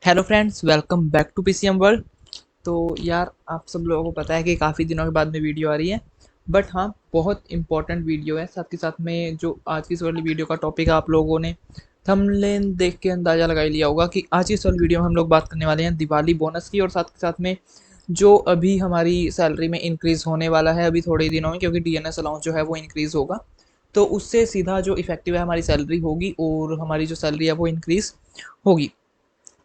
Hello friends, welcome back to PCM world. तो यार, आप सब लोगों को पता है कि काफ़ी दिनों के बाद में वीडियो आ रही है। बट हाँ, बहुत इंपॉर्टेंट वीडियो है। साथ के साथ में जो आज की इस वाली वीडियो का टॉपिक है, आप लोगों ने थंबनेल देख के अंदाज़ा लगा ही लिया होगा कि आज की इस वाली वीडियो में हम लोग बात करने वाले हैं दिवाली बोनस की, और साथ के साथ में जो अभी हमारी सैलरी में इंक्रीज़ होने वाला है अभी थोड़े ही दिनों में, क्योंकि डीएनएस अलाउंस जो है वो इंक्रीज़ होगा। तो उससे सीधा जो इफेक्टिव है हमारी सैलरी होगी, और हमारी जो सैलरी है वो इंक्रीज़ होगी।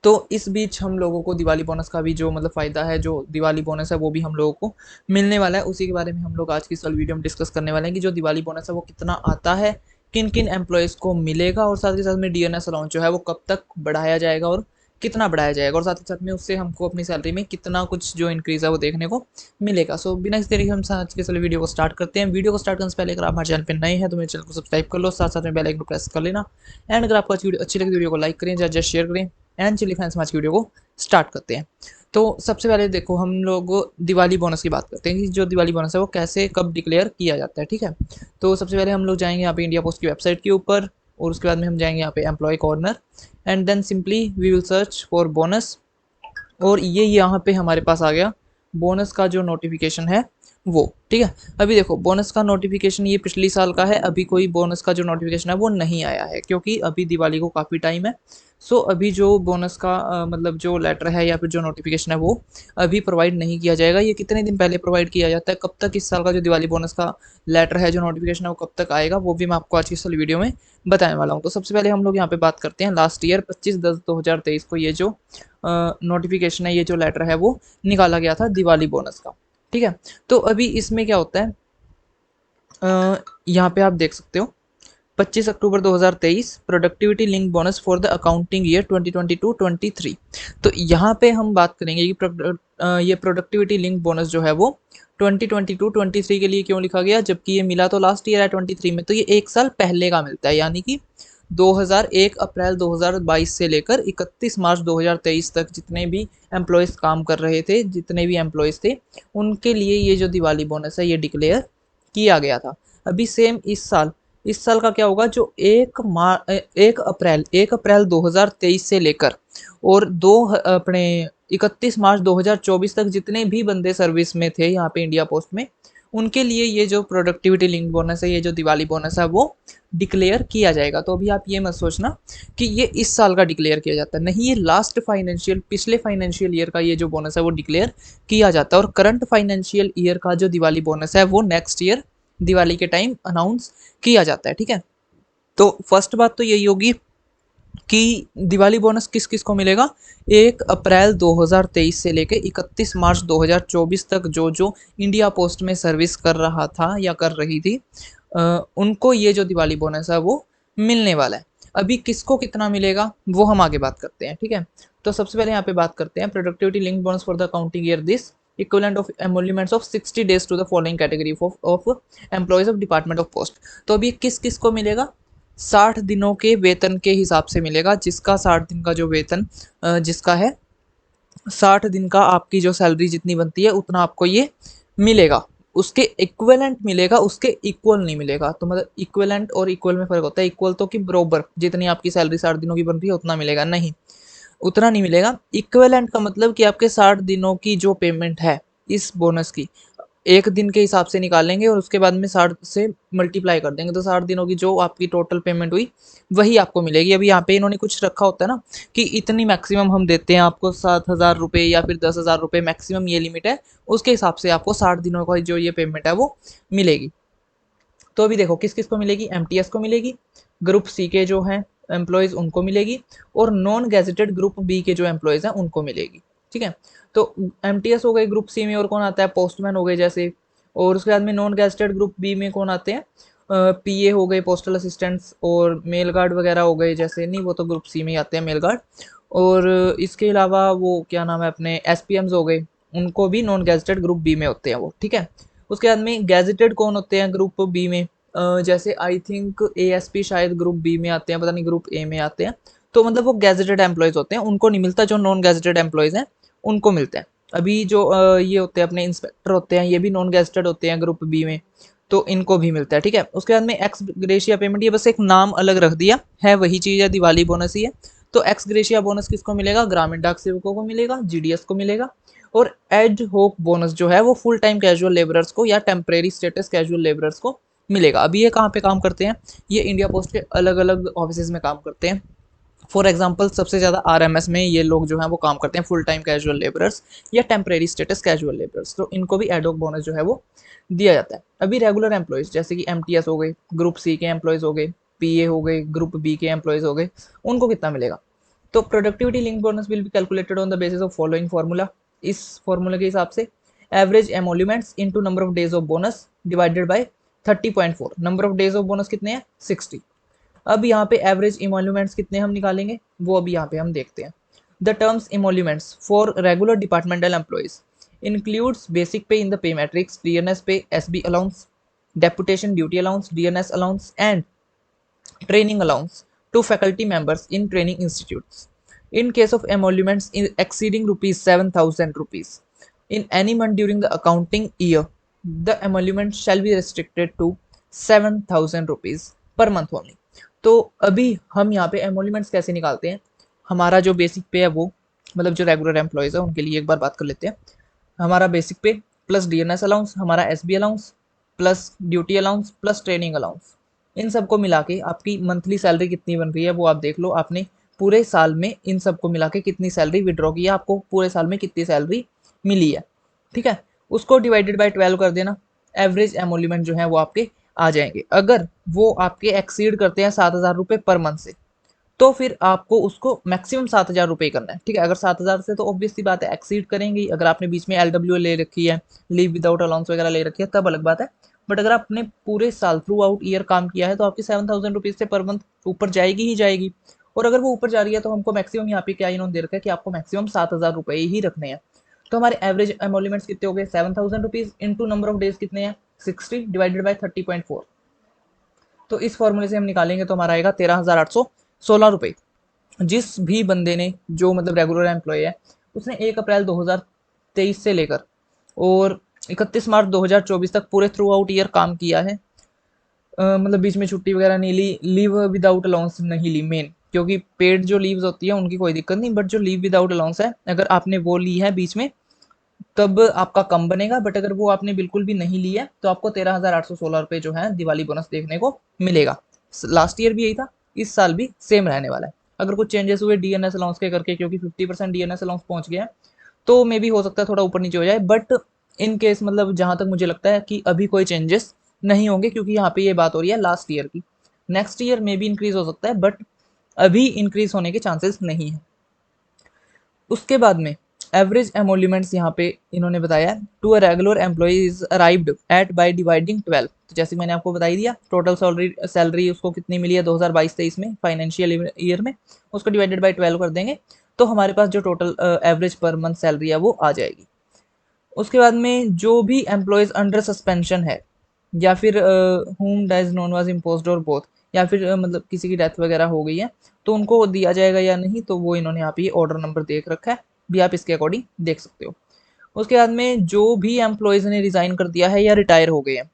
तो इस बीच हम लोगों को दिवाली बोनस का भी जो मतलब फ़ायदा है, जो दिवाली बोनस है वो भी हम लोगों को मिलने वाला है। उसी के बारे में हम लोग आज की इस वाली वीडियो में डिस्कस करने वाले हैं कि जो दिवाली बोनस है वो कितना आता है, किन किन एम्प्लॉयज़ को मिलेगा, और साथ ही साथ में डीएनएस अलाउंस जो है वो कब तक बढ़ाया जाएगा और कितना बढ़ाया जाएगा, और साथ ही साथ में उससे हमको अपनी सैलरी में कितना कुछ जो इंक्रीज़ है वो देखने को मिलेगा। सो बिना इस तरीके हम आज के इस वाली वीडियो को स्टार्ट करते हैं। वीडियो को स्टार्ट करने से पहले अगर आप हमारे चैनल पर नए हैं तो मेरे चैनल को सब्सक्राइब कर लो, साथ साथ में बेल आइकन को प्रेस कर लेना। एंड अगर आपको आज की वीडियो अच्छी लगी वीडियो को लाइक करें या जस्ट शेयर करें। एंड चलिए फ्रेंड्स, आज की वीडियो को स्टार्ट करते हैं। तो सबसे पहले देखो, हम लोग दिवाली बोनस की बात करते हैं कि जो दिवाली बोनस है वो कैसे कब डिक्लेयर किया जाता है। ठीक है, तो सबसे पहले हम लोग जाएंगे यहाँ पे इंडिया पोस्ट की वेबसाइट के ऊपर, और उसके बाद में हम जाएंगे यहाँ पे employee corner, and then simply we will search for bonus. और ये यहाँ पे हमारे पास आ गया बोनस का जो नोटिफिकेशन है वो। ठीक है, अभी देखो बोनस का नोटिफिकेशन ये पिछली साल का है। अभी कोई बोनस का जो नोटिफिकेशन है वो नहीं आया है, क्योंकि अभी दिवाली को काफ़ी टाइम है। सो अभी जो बोनस का मतलब जो लेटर है या फिर जो नोटिफिकेशन है वो अभी प्रोवाइड नहीं किया जाएगा। ये कितने दिन पहले प्रोवाइड किया जाता है, कब तक इस साल का जो दिवाली बोनस का लेटर है, जो नोटिफिकेशन है वो कब तक आएगा, वो भी मैं आपको आज की इस वीडियो में बताने वाला हूँ। तो सबसे पहले हम लोग यहाँ पे बात करते हैं लास्ट ईयर 25/10/2023 को ये जो नोटिफिकेशन है, ये जो लेटर है वो निकाला गया था दिवाली बोनस का। ठीक है, तो अभी इसमें क्या होता है, यहाँ पे आप देख सकते हो 25 अक्टूबर 2023 productivity link bonus for the accounting year 2022-23। तो यहाँ पे हम बात करेंगे कि ये प्रोडक्टिविटी लिंक बोनस जो है वो 2022-23 के लिए क्यों लिखा गया, जबकि ये मिला तो लास्ट ईयर है 23 में। तो ये एक साल पहले का मिलता है, यानी कि 2001 अप्रैल 2022 से लेकर 31 मार्च 2023 तक जितने भी एम्प्लॉयज़ काम कर रहे थे, जितने भी एम्प्लॉयज़ थे, उनके लिए ये जो दिवाली बोनस है ये डिक्लेयर किया गया था। अभी सेम इस साल का क्या होगा, जो 1 अप्रैल 2023 से लेकर और अपने 31 मार्च 2024 तक जितने भी बंदे सर्विस में थे यहाँ पे इंडिया पोस्ट में, उनके लिए ये जो प्रोडक्टिविटी लिंक बोनस है, ये जो दिवाली बोनस है वो डिक्लेयर किया जाएगा। तो अभी आप ये मत सोचना कि ये इस साल का डिक्लेयर किया जाता है, नहीं, ये लास्ट फाइनेंशियल पिछले फाइनेंशियल ईयर का ये जो बोनस है वो डिक्लेयर किया जाता है। और करंट फाइनेंशियल ईयर का जो दिवाली बोनस है वो नेक्स्ट ईयर दिवाली के टाइम अनाउंस किया जाता है। ठीक है, तो फर्स्ट बात तो यही होगी कि दिवाली बोनस किस किस को मिलेगा। 1 अप्रैल 2023 से लेकर 31 मार्च 2024 तक जो जो इंडिया पोस्ट में सर्विस कर रहा था या कर रही थी, उनको ये जो दिवाली बोनस है वो मिलने वाला है। अभी किसको कितना मिलेगा वो हम आगे बात करते हैं। ठीक है, तो सबसे पहले यहाँ पे बात करते हैं productivity link bonus for the accounting year this equivalent of emoluments of 60 days to the following category of employees of department of post. तो अभी किस किस को मिलेगा, 60 दिनों के वेतन के हिसाब से मिलेगा। जिसका 60 दिन का जो वेतन जिसका है 60 दिन का, आपकी जो सैलरी जितनी बनती है उतना आपको ये मिलेगा। उसके इक्विवेलेंट मिलेगा, उसके इक्वल नहीं मिलेगा। तो मतलब इक्विवेलेंट और इक्वल में फ़र्क होता है। इक्वल तो कि बराबर, जितनी आपकी सैलरी 60 दिनों की बन रही है उतना मिलेगा, नहीं, उतना नहीं मिलेगा। इक्विवेलेंट का मतलब कि आपके 60 दिनों की जो पेमेंट है इस बोनस की, एक दिन के हिसाब से निकालेंगे और उसके बाद में 60 से मल्टीप्लाई कर देंगे, तो 60 दिनों की जो आपकी टोटल पेमेंट हुई वही आपको मिलेगी। अभी यहाँ पे इन्होंने कुछ रखा होता है ना कि इतनी मैक्सिमम हम देते हैं आपको, 7,000 रुपये या फिर 10,000 रुपये मैक्सिमम ये लिमिट है, उसके हिसाब से आपको 60 दिनों का जो ये पेमेंट है वो मिलेगी। तो अभी देखो किस किस को मिलेगी, एमटीएस को मिलेगी, ग्रुप सी के जो हैं एम्प्लॉयज़ उनको मिलेगी, और नॉन गैजेटेड ग्रुप बी के जो एम्प्लॉयज़ हैं उनको मिलेगी। ठीक है, तो एमटीएस हो गए ग्रुप सी में, और कौन आता है, पोस्टमैन हो गए जैसे, और उसके बाद में नॉन गैजेटेड ग्रुप बी में कौन आते हैं, पीए हो गए, पोस्टल असिस्टेंट्स, और मेल गार्ड वगैरह हो गए जैसे, नहीं वो तो ग्रुप सी में ही आते हैं मेल गार्ड। और इसके अलावा वो क्या नाम है अपने एसपीएम्स हो गए, उनको भी नॉन गैजेटेड ग्रुप बी में होते हैं वो। ठीक है, उसके बाद में गैजेटेड कौन होते हैं ग्रुप बी में, जैसे आई थिंक एएसपी शायद ग्रुप बी में आते हैं, पता नहीं ग्रुप ए में आते हैं। तो मतलब वो गैजेटेड एम्प्लॉयज़ होते हैं, उनको नहीं मिलता। जो नॉन गैजेटेड एम्प्लॉयज़ हैं उनको मिलते हैं। अभी जो ये होते हैं अपने इंस्पेक्टर होते हैं, ये भी नॉन गैजेटेड होते हैं ग्रुप बी में, तो इनको भी मिलता है। ठीक है, उसके बाद में एक्स ग्रेशिया पेमेंट, ये बस एक नाम अलग रख दिया है, वही चीज़ है, दिवाली बोनस ही है। तो एक्स ग्रेशिया बोनस किसको मिलेगा, ग्रामीण डाक सेवकों को मिलेगा, जीडीएस को मिलेगा। और एड होक बोनस जो है वो फुल टाइम कैजुअल लेबरर्स को या टेम्परेरी स्टेटस कैजुअल लेबरर्स को मिलेगा। अभी ये कहाँ पे काम करते हैं, ये इंडिया पोस्ट के अलग अलग ऑफिस में काम करते हैं। फॉर एग्जाम्पल सबसे ज़्यादा आरएमएस में ये लोग जो हैं वो काम करते हैं, फुल टाइम कैजुअल लेबरर्स या टेम्परेरी स्टेटस कैजुअल लेबरर्स, तो इनको भी एडोक बोनस जो है वो दिया जाता है। अभी रेगुलर एम्प्लॉयज़ जैसे कि एमटीएस हो गए, ग्रुप सी के एम्प्लॉयज़ हो गए, पीए हो गए, ग्रुप बी के एम्प्लॉयज़ हो गए, उनको कितना मिलेगा। तो productivity link bonus will be calculated on the basis of following formula. इस फॉर्मूला के हिसाब से average emoluments into number of days of bonus divided by 30.4। Number of days of bonus कितने हैं, 60। अब यहाँ पे एवरेज इमोल्यूमेंट्स कितने हम निकालेंगे वो अभी यहाँ पे हम देखते हैं। The terms emoluments for regular departmental employees includes basic pay in the pay matrix, DNS pay, SB allowance, deputation duty allowance, DNS allowance and training allowance to faculty members in training institutes. In case of emoluments exceeding rupees 7,000 rupees in any month during the accounting year, the emolument shall be restricted to 7,000 rupees per month only. तो अभी हम यहाँ पे emoluments कैसे निकालते हैं, हमारा जो बेसिक पे है वो मतलब जो रेगुलर एम्प्लॉयज़ है उनके लिए एक बार बात कर लेते हैं। हमारा basic pay plus DNS allowance, हमारा SB allowance plus duty allowance plus training allowance, इन सबको मिला के आपकी मंथली सैलरी कितनी बन रही है वो आप देख लो। आपने पूरे साल में इन सबको मिला के कितनी सैलरी विड्रॉ की है, आपको पूरे साल में कितनी सैलरी मिली है, ठीक है। उसको डिवाइडेड बाय 12 कर देना, एवरेज एमोल्यूमेंट जो है वो आपके आ जाएंगे। अगर वो आपके एक्सीड करते हैं 7,000 रुपये पर मंथ से, तो फिर आपको उसको मैक्सिमम 7,000 रुपये करना है, ठीक है। अगर 7,000 से तो ऑब्वियस सी बात है एक्सीड करेंगे। अगर आपने बीच में एलडब्ल्यू ले रखी है, लीव विदाउट अलाउंस वगैरह ले रखी है, तब अलग बात है। बट अगर आपने पूरे साल थ्रू आउट ईयर काम किया है तो आपकी 7,000 रुपीज़ से पर मंथ ऊपर जाएगी ही जाएगी। और अगर वो ऊपर जा रही है तो हमको मैक्सिमम यहाँ पे क्या इन्होंने दे रखा है कि आपको मैक्सिमम 7,000 रुपये ही रखने हैं। तो हमारे एवरेज एमोल्यूमेंट्स कितने हो गए, 7,000 rupees into number of days कितने हैं, 60 डिवाइडेड बाई 30.4। तो इस फॉर्मूले से हम निकालेंगे तो हमारा आएगा 13,816 रुपये। जिस भी बंदे ने जो मतलब रेगुलर एम्प्लॉय है उसने 1 अप्रैल 2023 से लेकर और 31 मार्च 2024 तक पूरे थ्रू आउट ईयर काम किया है, मतलब बीच में छुट्टी वगैरह नहीं ली, लीव विदाउट अलाउंस नहीं ली मेन, क्योंकि पेड जो लीव्स होती है उनकी कोई दिक्कत नहीं, बट जो लीव विदाउट अलाउंस है अगर आपने वो ली है बीच में तब आपका कम बनेगा। बट अगर वो आपने बिल्कुल भी नहीं ली है तो आपको 13,816 रुपये जो है दिवाली बोनस देखने को मिलेगा। लास्ट ईयर भी यही था, इस साल भी सेम रहने वाला है। अगर कुछ चेंजेस हुए डीएनएस अलाउंस के करके, क्योंकि 50% डीएनएस अलाउंस पहुंच गया है, तो मे भी हो सकता है थोड़ा ऊपर नीचे हो जाए। बट इन केस मतलब जहां तक मुझे लगता है कि अभी कोई चेंजेस नहीं होंगे, क्योंकि यहाँ पे ये बात हो रही है लास्ट ईयर की। नेक्स्ट ईयर में भी इंक्रीज हो सकता है बट अभी इंक्रीज होने के चांसेस नहीं है। उसके बाद में एवरेज एमोल्यूमेंट्स यहाँ पे इन्होंने बताया to a regular employee is arrived at by dividing 12। तो जैसे मैंने आपको बता ही दिया, टोटल सैलरी उसको कितनी मिली है 2022-23 में फाइनेंशियल ईयर में, उसको डिवाइडेड बाय 12 कर देंगे तो हमारे पास जो total average per month salary है वो आ जाएगी। उसके बाद में जो भी एम्प्लॉयज़ अंडर सस्पेंशन है या फिर home dies non was imposed और बोथ, या फिर मतलब किसी की डेथ वगैरह हो गई है तो उनको दिया जाएगा या नहीं, तो वो इन्होंने यहाँ पे ये ऑर्डर नंबर देख रखा है, भी आप इसके अकॉर्डिंग देख सकते हो। उसके बाद में जो भी एम्प्लॉयज़ ने रिज़ाइन कर दिया है या रिटायर हो गए हैं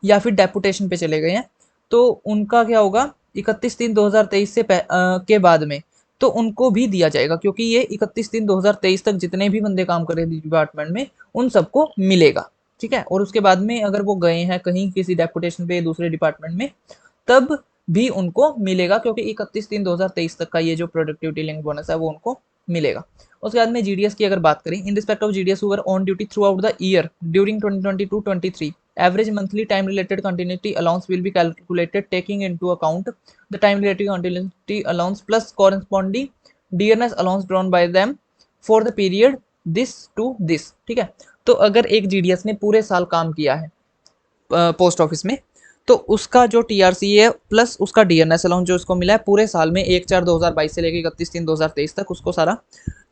या फिर डेपुटेशन पे चले गए हैं, तो उनका क्या होगा 31/3/2023 से के बाद में तो उनको भी दिया जाएगा, क्योंकि ये 31/3/2023 तक जितने भी बंदे काम कर रहे थे डिपार्टमेंट में उन सबको मिलेगा, ठीक है। और उसके बाद में अगर वो गए हैं कहीं किसी डेपुटेशन पे दूसरे डिपार्टमेंट में तब भी उनको मिलेगा, क्योंकि 31/3/2023 तक का ये जो प्रोडक्टिविटी लिंक बोनस है वो उनको मिलेगा। उसके बाद में जीडीएस की अगर बात करें, in respect of GDS who were on duty through out the year during 2022-23, average monthly time related continuity allowance will be calculated taking into account the time related continuity allowance plus corresponding DNS allowance drawn by them for the period this to this, ठीक है। तो अगर एक GDS ने पूरे साल काम किया है पोस्ट ऑफिस में तो उसका जो टीआरसी है प्लस उसका डीएनएस अलाउंस जो उसको मिला है पूरे साल में 1/4/2022 से लेकर 31/3/2023 तक, उसको सारा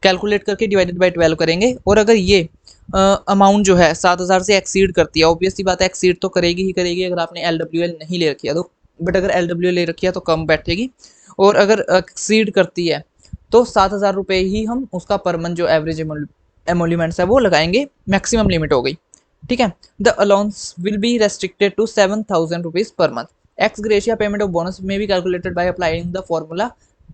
कैलकुलेट करके डिवाइडेड बाय 12 करेंगे। और अगर ये अमाउंट जो है 7,000 से एक्सीड करती है, ऑब्वियस सी बात है एक्सीड तो करेगी ही करेगी अगर आपने एलडब्ल्यूएल नहीं ले रखी है तो, बट अगर एलडब्ल्यूएल ले रखी है तो कम बैठेगी। और अगर एक्सीड करती है तो 7,000 रुपये ही हम उसका पर मंथ जो एवरेज एमोल्यूमेंट्स है वो लगाएंगे, मैक्सिमम लिमिट हो गई, ठीक है। The allowance will be restricted to 7,000 rupees per month. Ex gratia payment of bonus may be calculated by applying the formula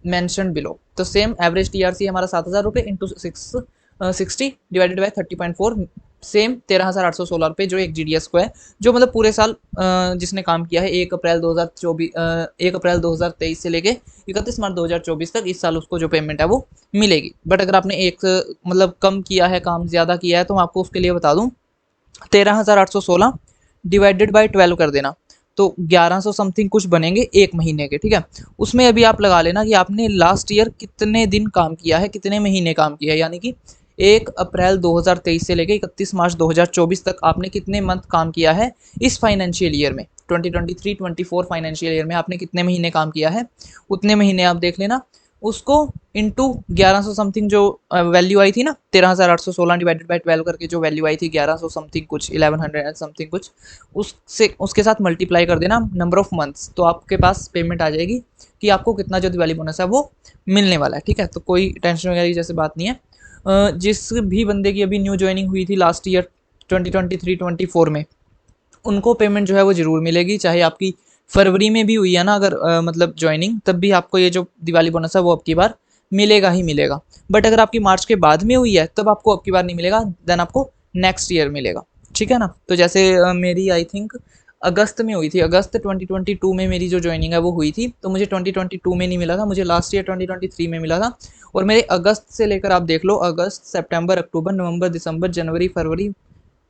mentioned below. तो सेम एवरेज टीआरसी हमारा 7,000 रुपये इंटू 60 डिवाइडेड बाय 30.4, सेम 13,816 रुपये जो एक जीडीएस को है, जो मतलब पूरे साल जिसने काम किया है 1 अप्रैल 2023 से लेके 31 मार्च 2024 तक, इस साल उसको जो पेमेंट है वो मिलेगी। बट अगर आपने एक मतलब कम किया है, काम ज़्यादा किया है, तो मैं आपको उसके लिए बता दूँ 13,816 डिवाइडेड बाय 12 कर देना, तो 1100 समथिंग कुछ बनेंगे एक महीने के। ठीक है, उसमें अभी आप लगा लेना कि आपने लास्ट ईयर कितने दिन काम किया है, कितने महीने काम किया है, यानी कि 1 अप्रैल 2023 से लेकर 31 मार्च 2024 तक आपने कितने मंथ काम किया है इस फाइनेंशियल ईयर में, 2023-24 फाइनेंशियल ईयर में आपने कितने महीने काम किया है, उतने महीने आप देख लेना, उसको इंटू 1100 समथिंग जो वैल्यू आई थी ना, 13,816 डिवाइडेड बाय 12 करके जो वैल्यू आई थी 1100 समथिंग कुछ, 1100 समथिंग कुछ, उससे उसके साथ मल्टीप्लाई कर देना नंबर ऑफ मंथ्स, तो आपके पास पेमेंट आ जाएगी कि आपको कितना जो दिवाली बोनस है वो मिलने वाला है। ठीक है, तो कोई टेंशन वगैरह की जैसे बात नहीं है। जिस भी बंदे की अभी न्यू ज्वाइनिंग हुई थी लास्ट ईयर 2023-24 में, उनको पेमेंट जो है वो ज़रूर मिलेगी, चाहे आपकी फरवरी में भी हुई है ना अगर मतलब ज्वाइनिंग, तब भी आपको ये जो दिवाली बोनस है वो अब की बार मिलेगा ही मिलेगा। बट अगर आपकी मार्च के बाद में हुई है तब आपको अब की बार नहीं मिलेगा, देन आपको नेक्स्ट ईयर मिलेगा। ठीक है ना, तो जैसे मेरी आई थिंक अगस्त में हुई थी, अगस्त 2022 में मेरी जो ज्वाइनिंग है वो हुई थी, तो मुझे 2022 में नहीं मिला था, मुझे लास्ट ईयर 2023 में मिला था। और मेरे अगस्त से लेकर आप देख लो, अगस्त, सितंबर, अक्टूबर, नवंबर, दिसंबर, जनवरी, फरवरी,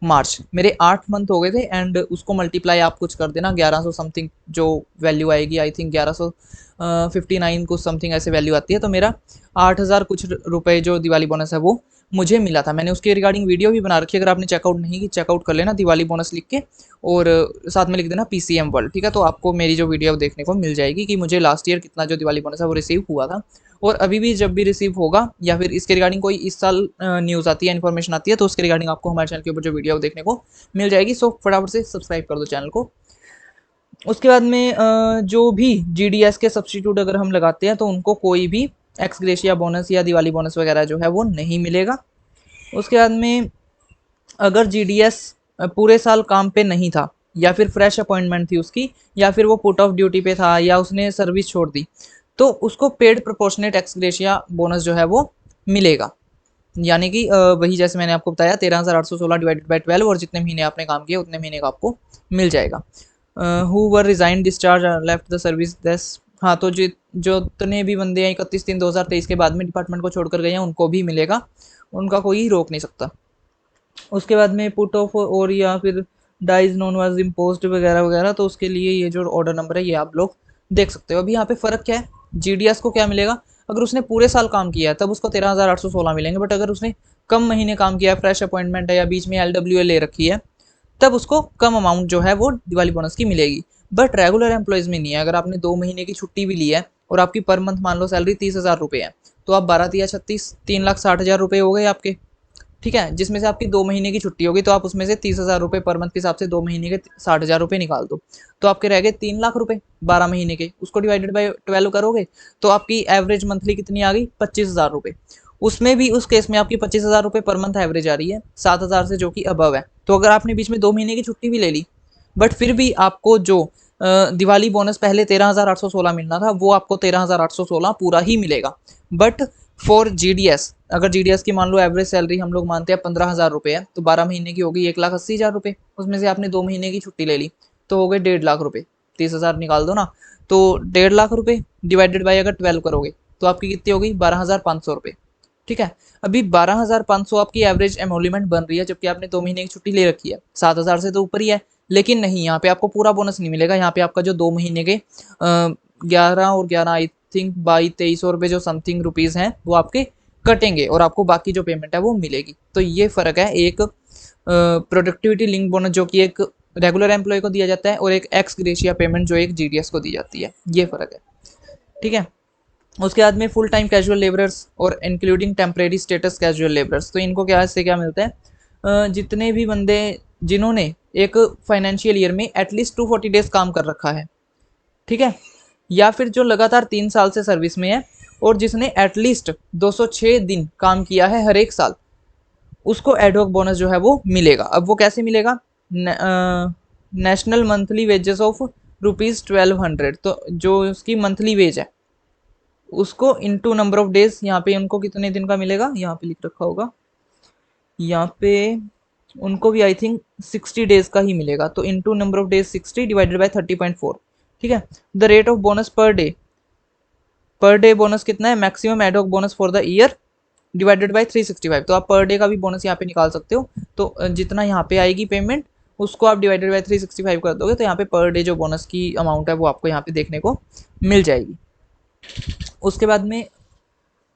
मार्च, मेरे 8 मंथ हो गए थे, एंड उसको मल्टीप्लाई आप कुछ कर देना 1100 समथिंग जो वैल्यू आएगी, आई थिंक 1159 कुछ समथिंग ऐसे वैल्यू आती है, तो मेरा 8,000 कुछ रुपए जो दिवाली बोनस है वो मुझे मिला था। मैंने उसके रिगार्डिंग वीडियो भी बना रखी है, अगर आपने चेकआउट नहीं की चेकआउट कर लेना दिवाली बोनस लिख के, और साथ में लिख देना पीसीएम वर्ल्ड। ठीक है, तो आपको मेरी जो वीडियो देखने को मिल जाएगी कि मुझे लास्ट ईयर कितना जो दिवाली बोनस है वो रिसीव हुआ था, और अभी भी जब भी रिसीव होगा या फिर इसके रिगार्डिंग कोई इस साल न्यूज़ आती है, इन्फॉर्मेशन आती है, तो उसके रिगार्डिंग आपको हमारे चैनल के ऊपर जो वीडियो देखने को मिल जाएगी। सो फटाफट से सब्सक्राइब कर दो चैनल को। उसके बाद में जो भी जीडीएस के सब्सटीट्यूट अगर हम लगाते हैं तो उनको कोई भी एक्स ग्रेशिया बोनस या दिवाली बोनस वगैरह जो है वो नहीं मिलेगा। उसके बाद में अगर जीडीएस पूरे साल काम पे नहीं था, या फिर फ्रेश अपॉइंटमेंट थी उसकी, या फिर वो पुट ऑफ ड्यूटी पे था, या उसने सर्विस छोड़ दी, तो उसको paid proportionate x gratia bonus जो है वो मिलेगा। यानी कि वही जैसे मैंने आपको बताया 13,816 डिवाइडेड बाय 12, और जितने महीने आपने काम किया उतने महीने का आपको मिल जाएगा। Who were resign discharge left the service दस, हाँ, तो जो जितने भी बंदे हैं 31/3/2023 के बाद में डिपार्टमेंट को छोड़कर गए हैं उनको भी मिलेगा, उनका कोई रोक नहीं सकता। उसके बाद में पुट ऑफ और या फिर डाइज नॉन वाज इम्पोज्ड वगैरह वगैरह, तो उसके लिए ये जो ऑर्डर नंबर है ये आप लोग देख सकते हो। अभी यहाँ पे फ़र्क क्या है, जीडीएस को क्या मिलेगा, अगर उसने पूरे साल काम किया है तब उसको 13,816 मिलेंगे, बट अगर उसने कम महीने काम किया है, फ्रेश अपॉइंटमेंट है, या बीच में LWA ले रखी है, तब उसको कम अमाउंट जो है वो दिवाली बोनस की मिलेगी। बट रेगुलर एम्प्लॉयज़ में नहीं है, अगर आपने 2 महीने की छुट्टी भी ली है और आपकी पर मंथ मान लो सैलरी 30,000 रुपये है, तो आप 12×3=36, 3,60,000 रुपये हो गए आपके। ठीक है, जिसमें से आपकी 2 महीने की छुट्टी होगी, तो आप उसमें से 30,000 रुपये पर मंथ के हिसाब से 2 महीने के 60,000 रुपये निकाल दो, तो आपके रह गए 3 लाख रुपये 12 महीने के, उसको डिवाइडेड बाई 12 करोगे तो आपकी एवरेज मंथली कितनी आ गई, 25,000 रुपये। उसमें भी उस केस में आपकी 25,000 रुपये पर मंथ एवरेज आ रही है 7,000 से, जो कि अबव है। तो अगर आपने बीच में 2 महीने की छुट्टी भी ले ली, बट फिर भी आपको जो दिवाली बोनस पहले 13,816 मिलना था वो आपको 13,816 पूरा ही मिलेगा। बट फॉर जीडीएस, अगर जीडीएस की मान लो एवरेज सैलरी हम लोग मानते हैं 15,000 रुपये है, तो 12 महीने की होगी 1,80,000 रुपये, उसमें से आपने 2 महीने की छुट्टी ले ली तो हो गए 1.5 लाख रुपये, 30,000 निकाल दो ना, तो 1.5 लाख रुपये डिवाइडेड बाई अगर 12 करोगे तो आपकी कितनी होगी, 12,500 रुपये। ठीक है, अभी 12,500 आपकी एवरेज एमोल्यूमेंट बन रही है, जबकि आपने 2 महीने की छुट्टी ले रखी है, 7,000 से तो ऊपर ही है। लेकिन नहीं, यहाँ पे आपको पूरा बोनस नहीं मिलेगा, यहाँ पे आपका जो 2 महीने के 11 और 11 आई थिंक 22-23 रुपये जो समथिंग रुपीज़ हैं वो आपके कटेंगे, और आपको बाकी जो पेमेंट है वो मिलेगी। तो ये फ़र्क है, एक प्रोडक्टिविटी लिंक बोनस जो कि एक रेगुलर एम्प्लॉय को दिया जाता है, और एक एक्स ग्रेशिया पेमेंट जो एक जीडीएस को दी जाती है, ये फ़र्क है। ठीक है, उसके बाद में फुल टाइम कैजुअल लेबरर्स और including temporary status casual labourers, तो इनको क्या इससे क्या मिलता है, जितने भी बंदे जिन्होंने एक फाइनेंशियल ईयर में एटलीस्ट 240 डेज काम कर रखा है, ठीक है, या फिर जो लगातार 3 साल से सर्विस में है, और जिसने एटलीस्ट 206 दिन काम किया है हर एक साल, उसको एडहॉक बोनस जो है वो मिलेगा। अब वो कैसे मिलेगा, नेशनल मंथली वेजेस ऑफ ₹1200, तो जो उसकी मंथली वेज है उसको इनटू नंबर ऑफ डेज, यहाँ पे उनको कितने दिन का मिलेगा, यहाँ पे लिख रखा होगा, यहाँ पे उनको भी आई थिंक 60 डेज का ही मिलेगा। तो into number of days 60 divided by 30.4, ठीक है। The rate of bonus per day bonus कितना है, maximum ad hoc bonus for the year divided by 365। तो आप पर डे का भी बोनस यहाँ पे निकाल सकते हो। तो जितना यहाँ पे आएगी पेमेंट, उसको आप डिवाइडेड बाय 365 कर दोगे, तो यहाँ पे पर डे जो बोनस की अमाउंट है वो आपको यहाँ पे देखने को मिल जाएगी। उसके बाद में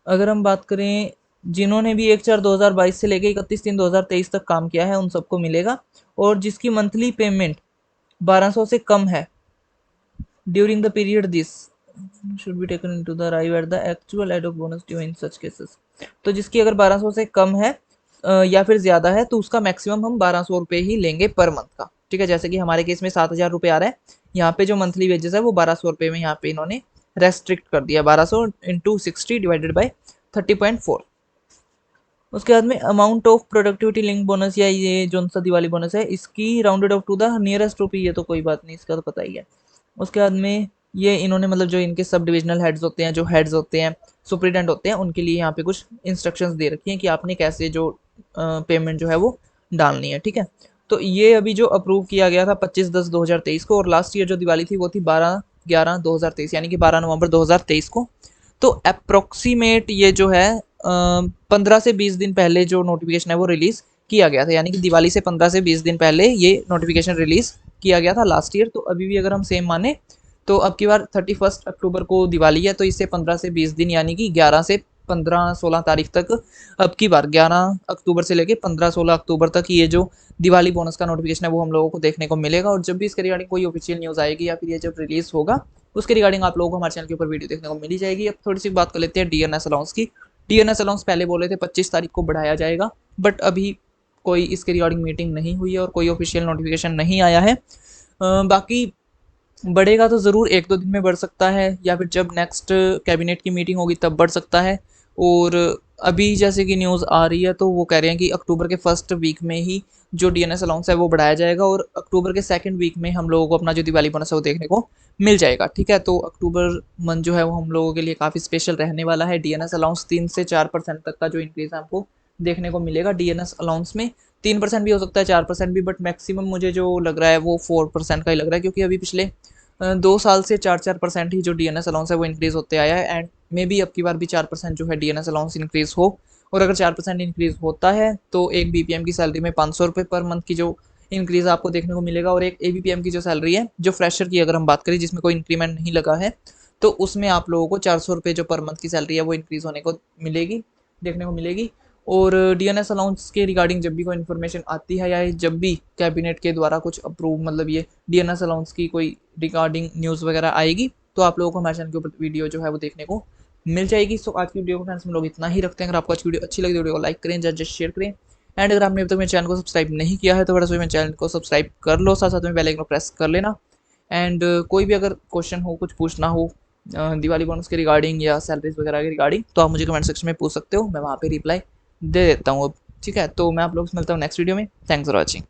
अगर हम बात करें, जिन्होंने भी 1/4/2022 से लेके 31/3/2023 तक काम किया है उन सबको मिलेगा। और जिसकी मंथली पेमेंट 1200 से कम है during the period, this should be taken into the arrive at the actual add of bonus due in such cases. तो जिसकी अगर 1200 से कम है या फिर ज़्यादा है, तो उसका मैक्सिमम हम 1200 रुपये ही लेंगे पर मंथ का, ठीक है। जैसे कि हमारे केस में 7000 रुपये आ रहा है, यहाँ पे जो मंथली वेजेस है वो 1200 रुपये में यहाँ पे इन्होंने रेस्ट्रिक्ट कर दिया, 1200 इंटू 60 डिवाइडेड बाई 30.4। उसके बाद में amount of productivity link bonus, या ये जो सा दिवाली बोनस है, इसकी rounded off to the nearest rupee, ये तो कोई बात नहीं, इसका तो पता ही है। उसके बाद में ये इन्होंने मतलब जो इनके सब डिविजनल हेड्स होते हैं, जो हेड्स होते हैं, सुप्रिटेंडेंट होते हैं, उनके लिए यहाँ पे कुछ इंस्ट्रक्शंस दे रखी हैं कि आपने कैसे जो पेमेंट जो है वो डालनी है, ठीक है। तो ये अभी जो अप्रूव किया गया था 25/10/2023 को, और लास्ट ईयर जो दिवाली थी वो थी 12/11/2023, यानी कि 12 नवंबर 2023 को। तो अप्रोक्सीमेट ये जो है 15 से 20 दिन पहले जो नोटिफिकेशन है वो रिलीज़ किया गया था, यानी कि दिवाली से 15 से 20 दिन पहले ये नोटिफिकेशन रिलीज़ किया गया था लास्ट ईयर। तो अभी भी अगर हम सेम माने तो अब की बार 31 अक्टूबर को दिवाली है, तो इससे 15 से 20 दिन यानी कि 11 से 15-16 तारीख तक, अब की बार 11 अक्टूबर से लेके 15-16 अक्टूबर तक ये जो दिवाली बोनस का नोटिफिकेशन है वो हम लोगों को देखने को मिलेगा। और जब भी इसके रिगार्डिंग कोई ऑफिशियल न्यूज़ आएगी या फिर ये जब रिलीज़ होगा, उसके रिगार्डिंग आप लोगों को हमारे चैनल के ऊपर वीडियो देखने को मिल जाएगी। अब थोड़ी सी बात कर लेते हैं डीएनएस अलाउंस की। डीएनएस अलाउंस पहले बोले थे 25 तारीख को बढ़ाया जाएगा, बट अभी कोई इसके रिगार्डिंग मीटिंग नहीं हुई है और कोई ऑफिशियल नोटिफिकेशन नहीं आया है। बाकी बढ़ेगा तो ज़रूर 1-2 दिन में बढ़ सकता है, या फिर जब नेक्स्ट कैबिनेट की मीटिंग होगी तब बढ़ सकता है। और अभी जैसे कि न्यूज़ आ रही है तो वो कह रहे हैं कि अक्टूबर के फर्स्ट वीक में ही जो डीएनएस अलाउंस है वो बढ़ाया जाएगा, और अक्टूबर के सेकंड वीक में हम लोगों को अपना जो दिवाली बोनस है वो देखने को मिल जाएगा, ठीक है। तो अक्टूबर मंथ जो है वो हम लोगों के लिए काफ़ी स्पेशल रहने वाला है। डीएनएस अलाउंस 3 से 4% तक का जो इंक्रीज़ है हमको देखने को मिलेगा डीएनएस अलाउंस में। 3% भी हो सकता है, 4% भी, बट मैक्सिमम मुझे जो लग रहा है वो 4% का ही लग रहा है, क्योंकि अभी पिछले 2 साल से 4% ही जो डीएनएस अलाउंस है वो इंक्रीज़ होते आया है। एंड मे बी अब की बार भी 4% जो है डीएनएस अलाउंस इंक्रीज़ हो। और अगर 4% इंक्रीज़ होता है तो एक बीपीएम की सैलरी में 500 रुपये पर मंथ की जो इंक्रीज़ आपको देखने को मिलेगा, और एक एबीपीएम की जो सैलरी है, जो फ्रेशर की अगर हम बात करें जिसमें कोई इंक्रीमेंट नहीं लगा है, तो उसमें आप लोगों को 400 रुपये जो पर मंथ की सैलरी है वो इंक्रीज़ होने को मिलेगी, देखने को मिलेगी। और डीएनएस अलाउंस के रिगार्डिंग जब भी कोई इन्फॉर्मेशन आती है, या जब भी कैबिनेट के द्वारा कुछ अप्रूव, मतलब ये डीएनएस अलाउंस की कोई रिगार्डिंग न्यूज़ वगैरह आएगी, तो आप लोगों को हमारे चैनल के ऊपर वीडियो जो है वो देखने को मिल जाएगी। सो आज की वीडियो को फ्रेंड्स हम लोग इतना ही रखते हैं। अगर आपको आज की वीडियो अच्छी लगी तो वीडियो को लाइक करें, जस्ट शेयर करें। एंड अगर आपने अभी तक मेरे चैनल को सब्सक्राइब नहीं किया है तो बड़ा मेरे चैनल को सब्सक्राइब कर लो, साथ साथ में बेल आइकन को प्रेस कर लेना। एंड कोई भी अगर क्वेश्चन हो, कुछ पूछना हो दिवाली बोनस के रिगार्डिंग या सैलरीज वगैरह के रिगार्डिंग, तो आप मुझे कमेंट सेक्शन में पूछ सकते हो, मैं वहाँ पे रिप्लाई दे देता हूँ अब, ठीक है। तो मैं आप लोग से मिलता हूँ नेक्स्ट वीडियो में। Thanks for watching.